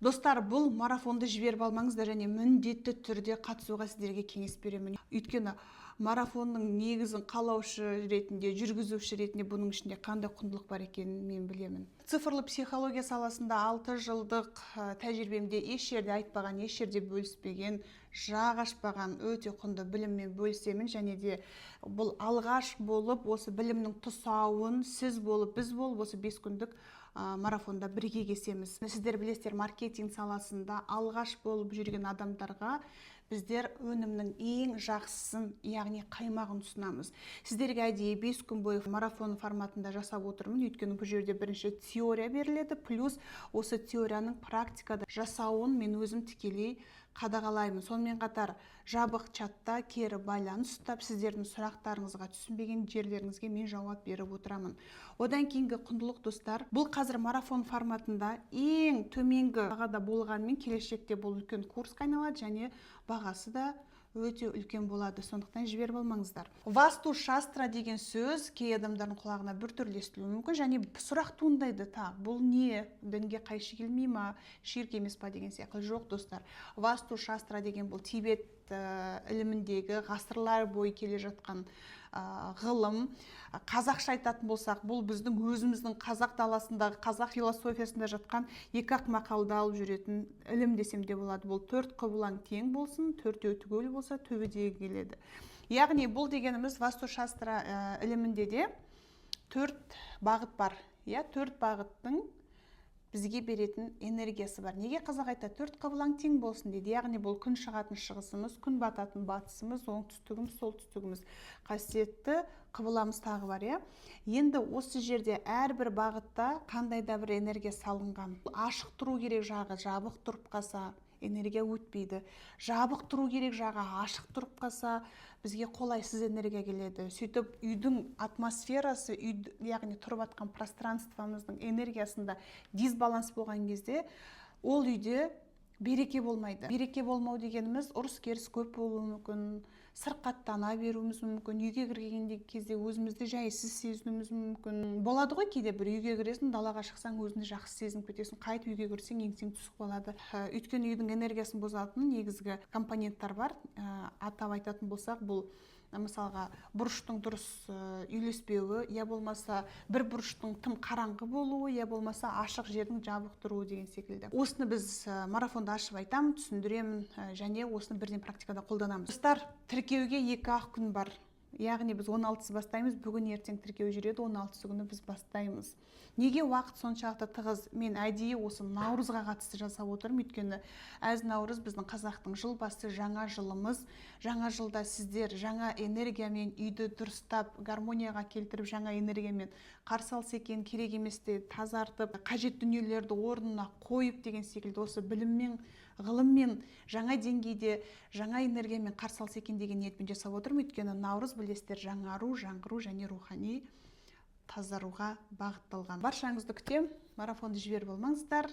Достар, бұл марафонды жіберіп алмаңыздар және міндетті түрде қатысуға сіздерге кеңес беремін. Өйткені марафонның негізін қалаушы ретінде, жүргізуші ретінде бұның ішінде қандай құндылық бар екенін мен білемін. Цифрлы психология саласында 6 жылдық тәжірибемде еш жерде айтпаған, еш жерде бөліспеген, жақ ашпаған өте құнды біліммен бөлісемін, және де бұл алғаш болып осы білімнің тұсауын сіз болып, біз болып осы 5 күндік марафонда бірге кесеміз. Сіздер білесіздер, маркетинг саласында алғаш болып жүрген адамдарға біздер өнімнің ең жақсысын, яғни қаймағын ұсынамыз. Сіздерге әдейі 5 күн бойы марафон форматында жасап отырмын. Өйткені бұл жерде бірінші теория беріледі, плюс осы теорияның практикада жасауын мен өзім тікелей қадағалаймын. Сонымен қатар жабық чатта кері байланыс ұстап, сіздердің сұрақтарыңызға, түсінбеген жерлеріңізге мен жауап беріп отырамын. Одан кейінгі құндылық, достар, бұл қазір марафон форматында ең төменгі бағада болғанымен келешекте бұл үлкен курсқа айналады және бағасы да өте үлкен болады. Сондықтан жіберіп алмаңыздар. Васту шастра деген сөз кей адамдардың құлағына біртүрлі естілуі мүмкін және сұрақ туындайды. Бұл не? Дінге қайшы келмей ма? Ширк емес па деген сияқты. Жоқ, достар. Васту шастра деген бұл Тибет іліміндегі ғасырлар бойы келе жатқан ғылым. Қазақша айтатын болсақ, бұл біздің өзіміздің қазақ даласындағы, қазақ философиясында жатқан екі-ақ мақалды алып жүретін ілім десем де болады. Бұл 4 құбылаң тең болсын, 4-еу түгел болса, төбедегі келеді. Яғни бұл дегеніміз Васту шастра ілімінде де 4 бағыт бар. 4 бағыттың бізге беретін энергиясы бар. Неге қазақ айтады 4 құбылаң тең болсын дейді. Яғни бұл күн шығатын шығысымыз, күн бататын батысымыз, оңтүстігіміз, солтүстігіміз, қасиетті құбыламыз тағы бар. Енді осы жерде әрбір бағытта қандай да бір энергия салынған. Ашық тұру керек жағы, жабық тұрып қалса энергия өтпейді. Жабық тұру керек жағы, ашық тұрып қалса бізге қолайсыз энергия келеді. Сөйтіп үйдің атмосферасы, яғни тұрып атқан пространствомыздың энергиясында дисбаланс болған кезде ол үйде береке болмайды. Береке болмау дегеніміз ұрыс-керіс көп болуы мүмкін, сырқаттана беруіміз мүмкін, үйге кірген кезде өзімізді жайсыз сезінуіміз мүмкін. Болады ғой, кейде бір үйге кіресің, далаға шықсаң өзіңді жақсы сезініп кетесің, қайт үйге кірсең еңсең түсіп қалады. Өйткені үйдің энергиясын бозатын негізгі компоненттер бар. Атап айтатын болсақ, бұл мысалға бұрыштың дұрыс үйлеспеуі, я болмаса бір бұрыштың тым қараңғы болуы, я болмаса ашық жердің жабық тұруы деген секілді. Осыны біз марафонда ашып айтамын, түсіндіремін және осыны бірден практикада қолданамыз. Достар, тіркеуге 2-ақ күн бар. Яғни біз 16-сы бастаймыз, бүгін ертең тіркеу жүреді, 16-сы күні біз бастаймыз. Неге уақыт соншалықты тығыз? Мен әдейі осы Наурызға қатысты жасап отырмын, өйткені әз Наурыз біздің қазақтың жыл басы, жаңа жылымыз. Жаңа жылда сіздер жаңа энергиямен үйді дұрыстап, гармонияға келтіріп, жаңа энергиямен қарсы алса екен, керек еместе тазартып, қажет дүниелерді орнына қойып деген секілді осы біліммен, ғылыммен жаңа деңгейде, жаңа энергиямен қарсы алса екен деген ниетпен жасап отырмын. Өйткені Наурыз білесіздер, жаңару, жаңғыру және рухани тазаруға бағытталған. Баршаңызды күтем, марафонды жіберіп алмаңыздар.